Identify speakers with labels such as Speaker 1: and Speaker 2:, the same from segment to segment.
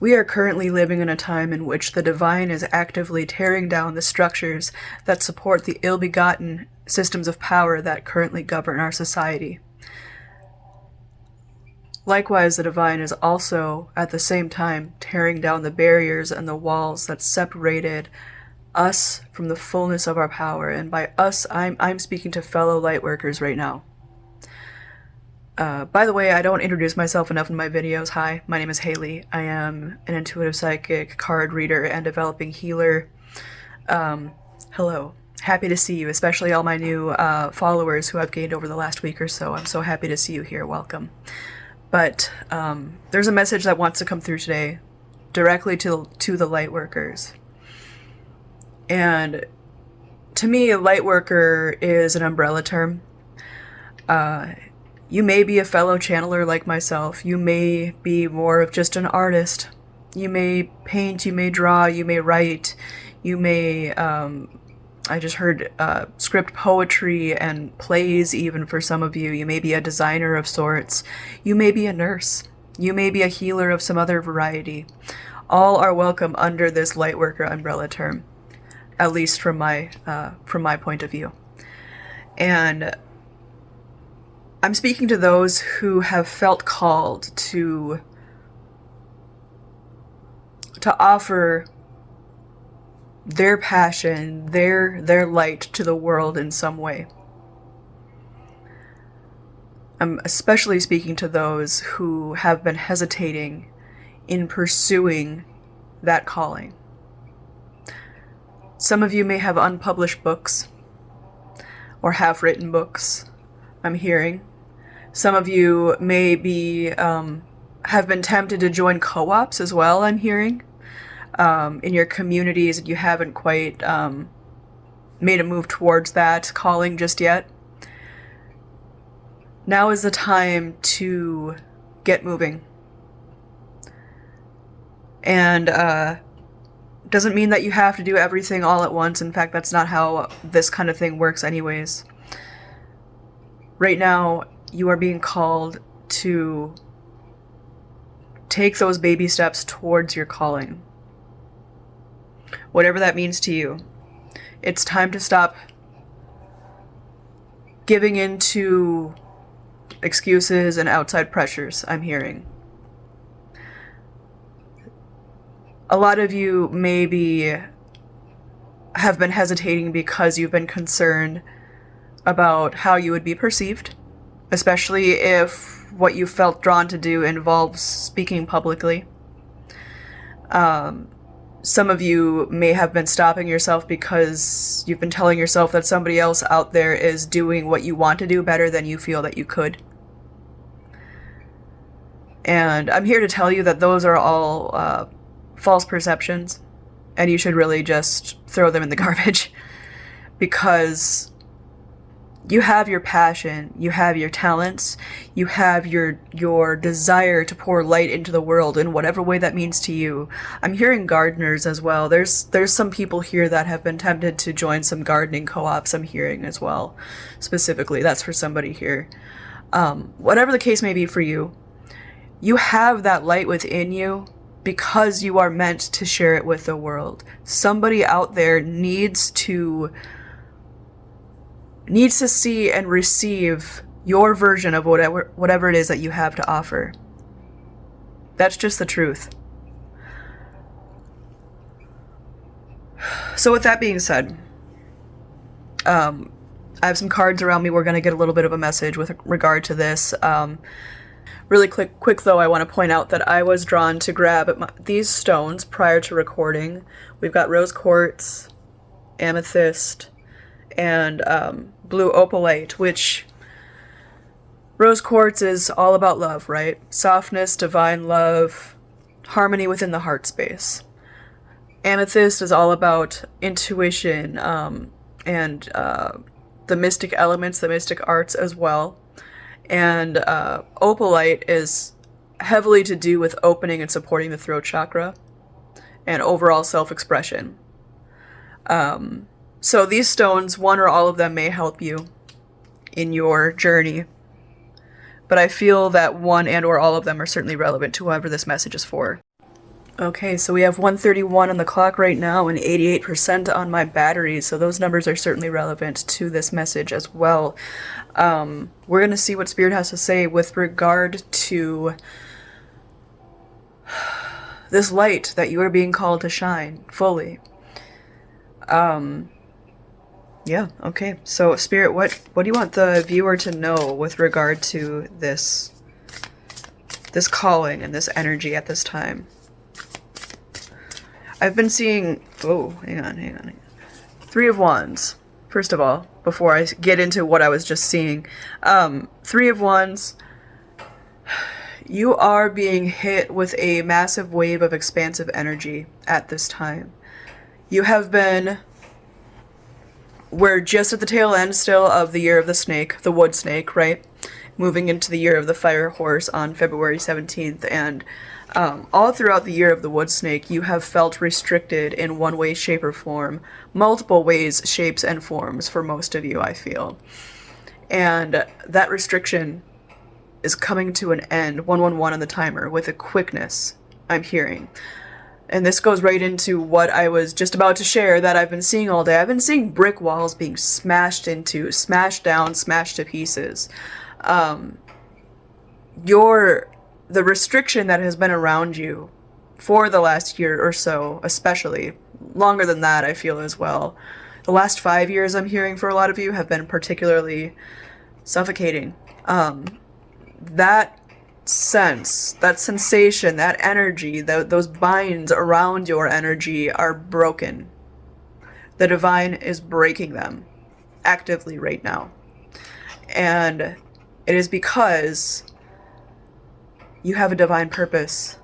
Speaker 1: We are currently living in a time in which the divine is actively tearing down the structures that support the ill-begotten systems of power that currently govern our society. Likewise, the divine is also, at the same time, tearing down the barriers and the walls that separated us from the fullness of our power. And by us, I'm speaking to fellow lightworkers right now. By the way, I don't introduce myself enough in my videos. Hi, my name is Hailey. I am an intuitive psychic, card reader, and developing healer. Hello. Happy to see you, especially all my new followers who I've gained over the last week or so. I'm so happy to see you here. Welcome. But there's a message that wants to come through today directly to the Lightworkers. And to me, a Lightworker is an umbrella term. You may be a fellow channeler like myself. You may be more of just an artist. You may paint, you may draw, you may write, you may, I just heard script poetry and plays even for some of you. You may be a designer of sorts. You may be a nurse. You may be a healer of some other variety. All are welcome under this Lightworker umbrella term, at least from my point of view. And I'm speaking to those who have felt called to offer their passion, their light to the world in some way. I'm especially speaking to those who have been hesitating in pursuing that calling. Some of you may have unpublished books or half-written books, I'm hearing. Some of you may be have been tempted to join co-ops as well, I'm hearing. In your communities, and you haven't quite made a move towards that calling just yet. Now is the time to get moving. And doesn't mean that you have to do everything all at once. In fact, that's not how this kind of thing works anyways. Right now, you are being called to take those baby steps towards your calling. Whatever that means to you. It's time to stop giving in to excuses and outside pressures, I'm hearing. A lot of you maybe have been hesitating because you've been concerned about how you would be perceived, especially if what you felt drawn to do involves speaking publicly. Some of you may have been stopping yourself because you've been telling yourself that somebody else out there is doing what you want to do better than you feel that you could. And I'm here to tell you that those are all false perceptions, and you should really just throw them in the garbage, because you have your passion, you have your talents, you have your desire to pour light into the world in whatever way that means to you. I'm hearing gardeners as well. There's some people here that have been tempted to join some gardening co-ops, I'm hearing as well. Specifically, that's for somebody here. Whatever the case may be for you, you have that light within you because you are meant to share it with the world. Somebody out there needs to see and receive your version of whatever it is that you have to offer. That's just the truth. So with that being said, I have some cards around me. We're going to get a little bit of a message with regard to this. Really quick though, I want to point out that I was drawn to grab these stones prior to recording. We've got rose quartz, amethyst, and blue opalite, which rose quartz is all about love, right? Softness, divine love, harmony within the heart space. Amethyst is all about intuition and the mystic elements, the mystic arts as well. And opalite is heavily to do with opening and supporting the throat chakra and overall self-expression. So these stones, one or all of them, may help you in your journey. But I feel that one and or all of them are certainly relevant to whoever this message is for. Okay, so we have 131 on the clock right now and 88% on my battery, so those numbers are certainly relevant to this message as well. We're going to see what Spirit has to say with regard to this light that you are being called to shine fully. Yeah, okay. So, Spirit, what do you want the viewer to know with regard to this calling and this energy at this time? I've been seeing... Oh, hang on. Three of Wands, first of all, before I get into what I was just seeing. Three of Wands, you are being hit with a massive wave of expansive energy at this time. You have been... We're just at the tail end still of the year of the snake, the wood snake, right? Moving into the year of the fire horse on February 17th, and all throughout the year of the wood snake, you have felt restricted in one way, shape, or form. Multiple ways, shapes, and forms for most of you, I feel. And that restriction is coming to an end, 111 on the timer, with a quickness, I'm hearing. And this goes right into what I was just about to share that I've been seeing all day. I've been seeing brick walls being smashed into, smashed down, smashed to pieces. The restriction that has been around you for the last year or so, especially, longer than that, I feel as well. The last 5 years, I'm hearing for a lot of you, have been particularly suffocating. That sense, that sensation, that energy, those binds around your energy are broken. The divine is breaking them actively right now. And it is because you have a divine purpose.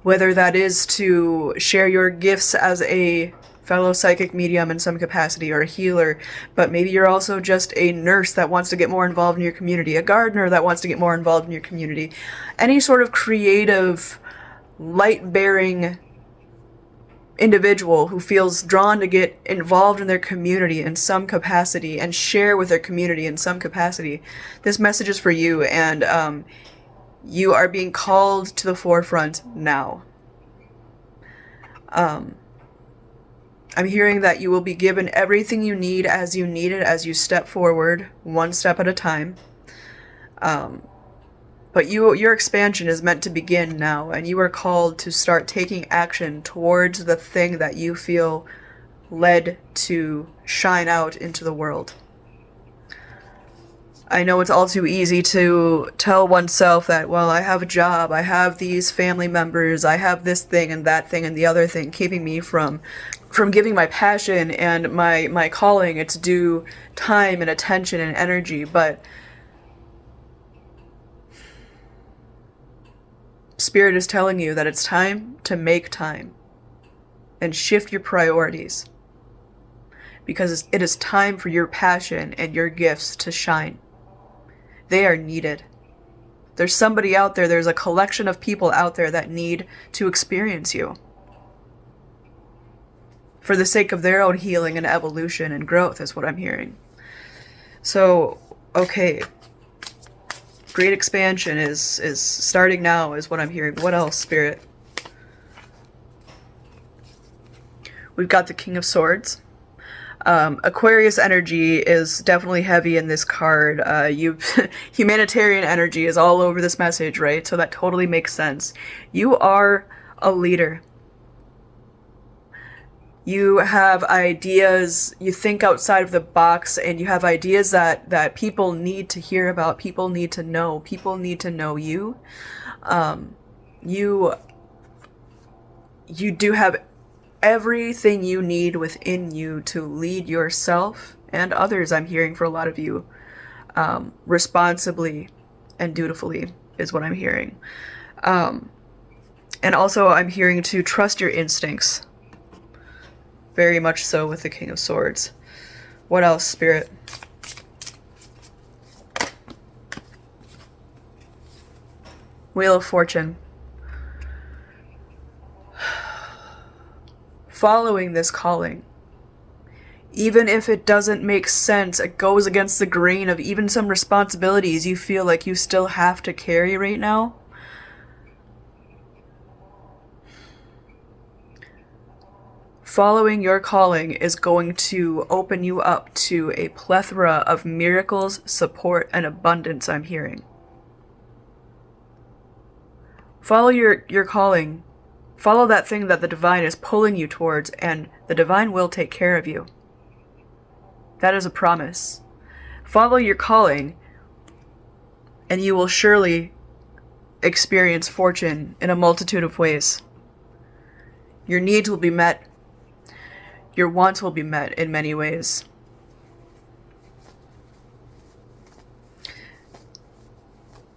Speaker 1: Whether that is to share your gifts as a fellow psychic medium in some capacity, or a healer, but maybe you're also just a nurse that wants to get more involved in your community, a gardener that wants to get more involved in your community, any sort of creative, light-bearing individual who feels drawn to get involved in their community in some capacity and share with their community in some capacity. This message is for you, and you are being called to the forefront now. I'm hearing that you will be given everything you need as you need it as you step forward, one step at a time. But your expansion is meant to begin now, and you are called to start taking action towards the thing that you feel led to shine out into the world. I know it's all too easy to tell oneself that, well, I have a job, I have these family members, I have this thing and that thing and the other thing keeping me from giving my passion and my calling its due time and attention and energy, but Spirit is telling you that it's time to make time and shift your priorities, because it is time for your passion and your gifts to shine. They are needed. There's somebody out there, there's a collection of people out there that need to experience you for the sake of their own healing and evolution and growth, is what I'm hearing. So, okay. Great expansion is starting now, is what I'm hearing. What else, Spirit? We've got the King of Swords. Aquarius energy is definitely heavy in this card. Humanitarian energy is all over this message, right? So that totally makes sense. You are a leader. You have ideas, you think outside of the box, and you have ideas that people need to hear about, people need to know. People need to know you. You do have everything you need within you to lead yourself and others, I'm hearing for a lot of you, responsibly and dutifully, is what I'm hearing. And also I'm hearing to trust your instincts. Very much so with the King of Swords. What else, Spirit? Wheel of Fortune. Following this calling, even if it doesn't make sense, it goes against the grain of even some responsibilities you feel like you still have to carry right now, Following your calling is going to open you up to a plethora of miracles, support, and abundance, I'm hearing. Follow your calling. Follow that thing that the divine is pulling you towards, and the divine will take care of you. That is a promise. Follow your calling, and you will surely experience fortune in a multitude of ways. Your needs will be met. Your wants will be met in many ways.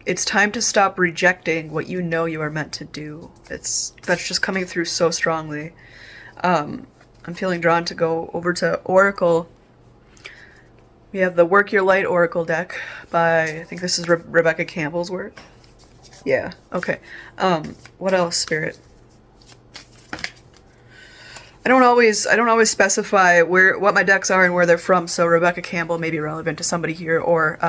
Speaker 1: It's time to stop rejecting what you know you are meant to do. That's just coming through so strongly. I'm feeling drawn to go over to Oracle. We have the Work Your Light Oracle deck by, I think this is Rebecca Campbell's work. Yeah, okay. What else, Spirit? I don't always specify what my decks are and where they're from, so Rebecca Campbell may be relevant to somebody here, or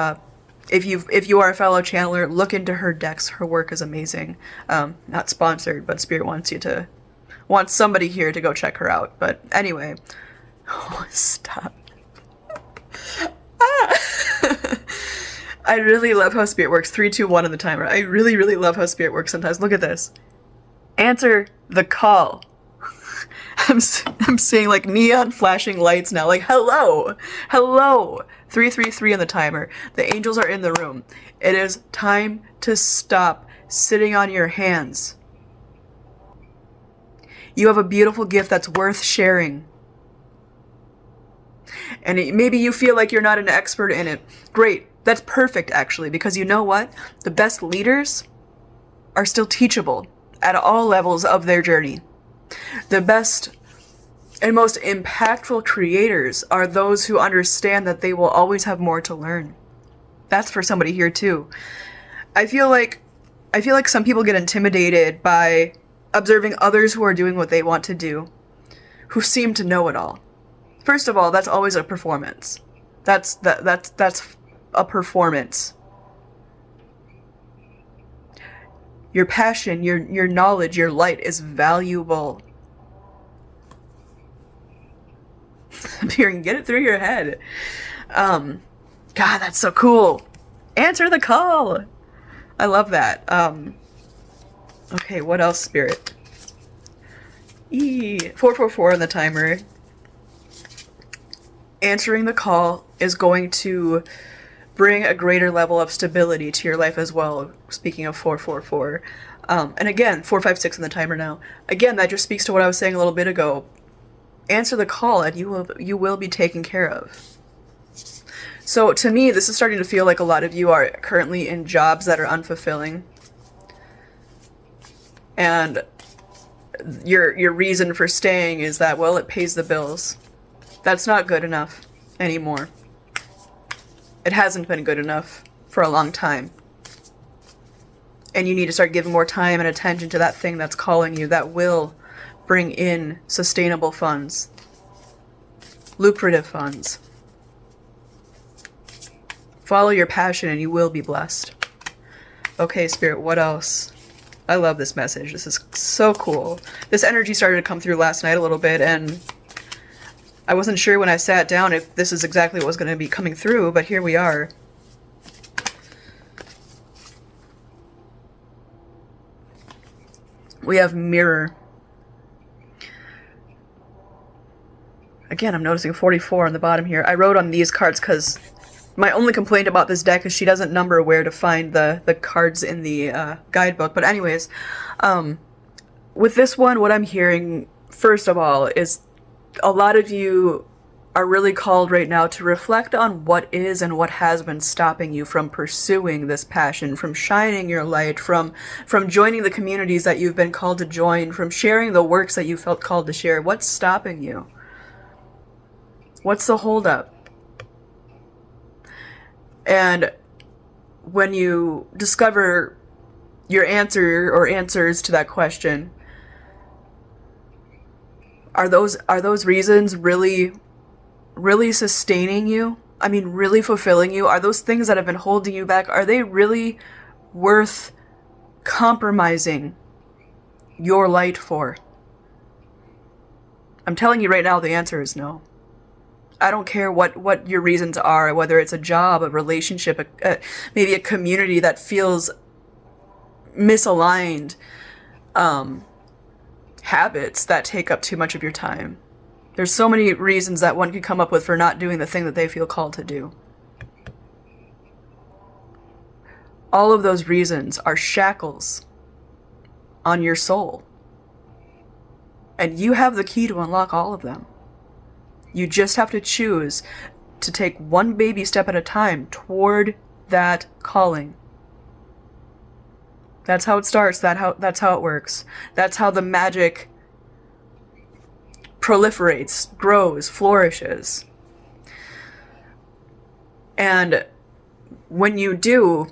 Speaker 1: if you are a fellow channeler, look into her decks. Her work is amazing. Not sponsored, but Spirit wants somebody here to go check her out. But anyway, oh, stop. I really love how Spirit works. 3, 2, 1 on the timer. I really, really love how Spirit works sometimes. Look at this. Answer the call. I'm seeing like neon flashing lights now, like hello, 333 on the timer. The angels are in the room. It is time to stop sitting on your hands. You have a beautiful gift that's worth sharing. And maybe you feel like you're not an expert in it. Great, that's perfect actually, because you know what? The best leaders are still teachable at all levels of their journey. The best and most impactful creators are those who understand that they will always have more to learn. That's for somebody here too. I feel like some people get intimidated by observing others who are doing what they want to do, who seem to know it all. First of all, that's always a performance. That's a performance. Your passion, your knowledge, your light is valuable. I'm hearing, get it through your head. God, that's so cool. Answer the call. I love that. Okay, what else, Spirit? 444 on the timer. Answering the call is going to bring a greater level of stability to your life as well. Speaking of 444. And again, 456 on the timer now. Again, that just speaks to what I was saying a little bit ago. Answer the call and you will be taken care of. So to me, this is starting to feel like a lot of you are currently in jobs that are unfulfilling. And your reason for staying is that, well, it pays the bills. That's not good enough anymore. It hasn't been good enough for a long time. And you need to start giving more time and attention to that thing that's calling you, that will bring in sustainable funds, lucrative funds. Follow your passion and you will be blessed. Okay, Spirit, what else? I love this message. This is so cool. This energy started to come through last night a little bit, and I wasn't sure when I sat down if this is exactly what was going to be coming through, but here we are. We have mirror. Again, I'm noticing 44 on the bottom here. I wrote on these cards because my only complaint about this deck is she doesn't number where to find the cards in the guidebook. But anyways, with this one, what I'm hearing, first of all, is a lot of you are really called right now to reflect on what is and what has been stopping you from pursuing this passion, from shining your light, from joining the communities that you've been called to join, from sharing the works that you felt called to share. What's stopping you? What's the holdup? And when you discover your answer or answers to that question, are those reasons really sustaining you? I mean, really fulfilling you? Are those things that have been holding you back, are they really worth compromising your light for? I'm telling you right now, the answer is no. I don't care what your reasons are, whether it's a job, a relationship, maybe a community that feels misaligned, habits that take up too much of your time. There's so many reasons that one could come up with for not doing the thing that they feel called to do. All of those reasons are shackles on your soul. And you have the key to unlock all of them. You just have to choose to take one baby step at a time toward that calling. That's how it starts. That's how it works. That's how the magic proliferates, grows, flourishes. And when you do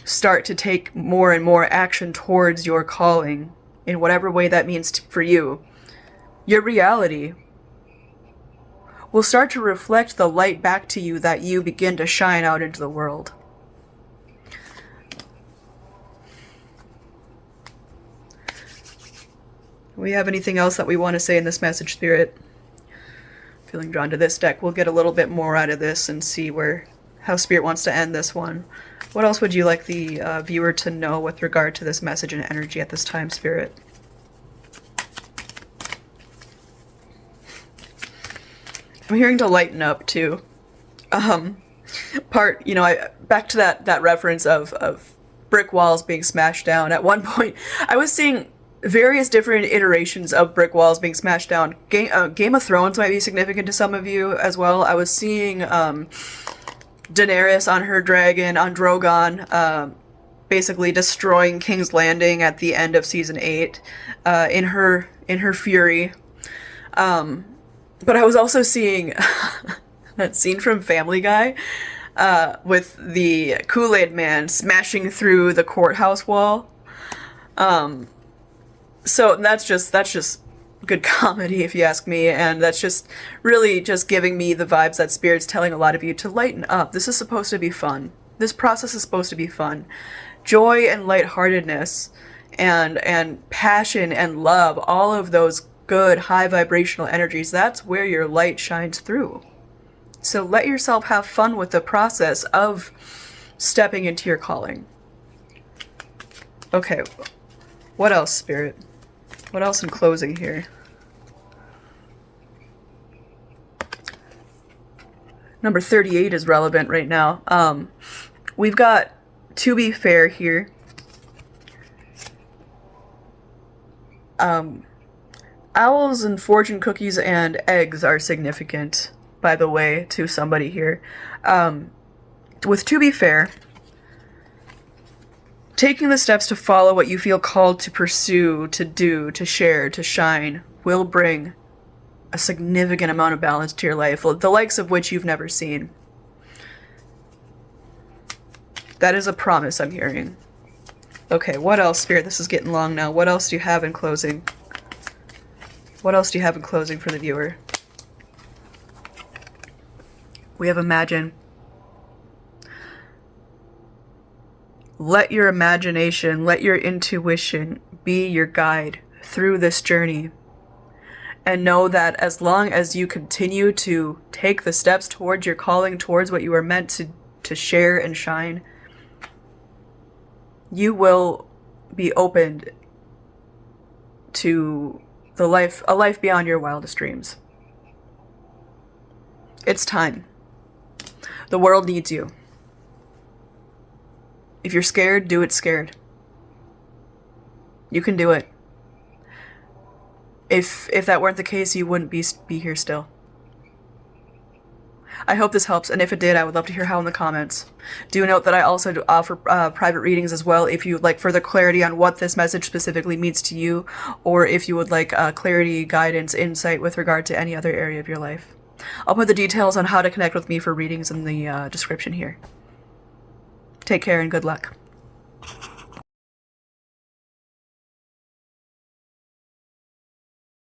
Speaker 1: start to take more and more action towards your calling, in whatever way that means for you, your reality will start to reflect the light back to you that you begin to shine out into the world. Do we have anything else that we want to say in this message, Spirit? Feeling drawn to this deck. We'll get a little bit more out of this and see how Spirit wants to end this one. What else would you like the viewer to know with regard to this message and energy at this time, Spirit? I'm hearing to lighten up too. Back to that reference of brick walls being smashed down. At one point, I was seeing various different iterations of brick walls being smashed down. Game of Thrones might be significant to some of you as well. I was seeing Daenerys on her dragon, on Drogon, basically destroying King's Landing at the end of season 8, in her fury. But I was also seeing that scene from Family Guy, with the Kool-Aid Man smashing through the courthouse wall. So that's just good comedy, if you ask me, and that's just really just giving me the vibes that Spirit's telling a lot of you to lighten up. This is supposed to be fun. This process is supposed to be fun. Joy and lightheartedness and passion and love, all of those good high vibrational energies, that's where your light shines through. So let yourself have fun with the process of stepping into your calling. Okay, what else, Spirit? What else in closing here? Number 38 is relevant right now. We've got To Be Fair here. Owls and fortune cookies and eggs are significant, by the way, to somebody here. With To Be Fair, taking the steps to follow what you feel called to pursue, to do, to share, to shine, will bring a significant amount of balance to your life, the likes of which you've never seen. That is a promise I'm hearing. Okay, what else, Spirit? This is getting long now. What else do you have in closing? What else do you have in closing for the viewer? We have Imagine. Let your imagination, let your intuition be your guide through this journey. And know that as long as you continue to take the steps towards your calling, towards what you are meant to share and shine, you will be opened to a life beyond your wildest dreams. It's time. The world needs you. If you're scared, do it scared. You can do it. If that weren't the case, you wouldn't be here still. I hope this helps, and if it did, I would love to hear how in the comments. Do note that I also do offer private readings as well if you would like further clarity on what this message specifically means to you, or if you would like clarity, guidance, insight with regard to any other area of your life. I'll put the details on how to connect with me for readings in the description here. Take care and good luck.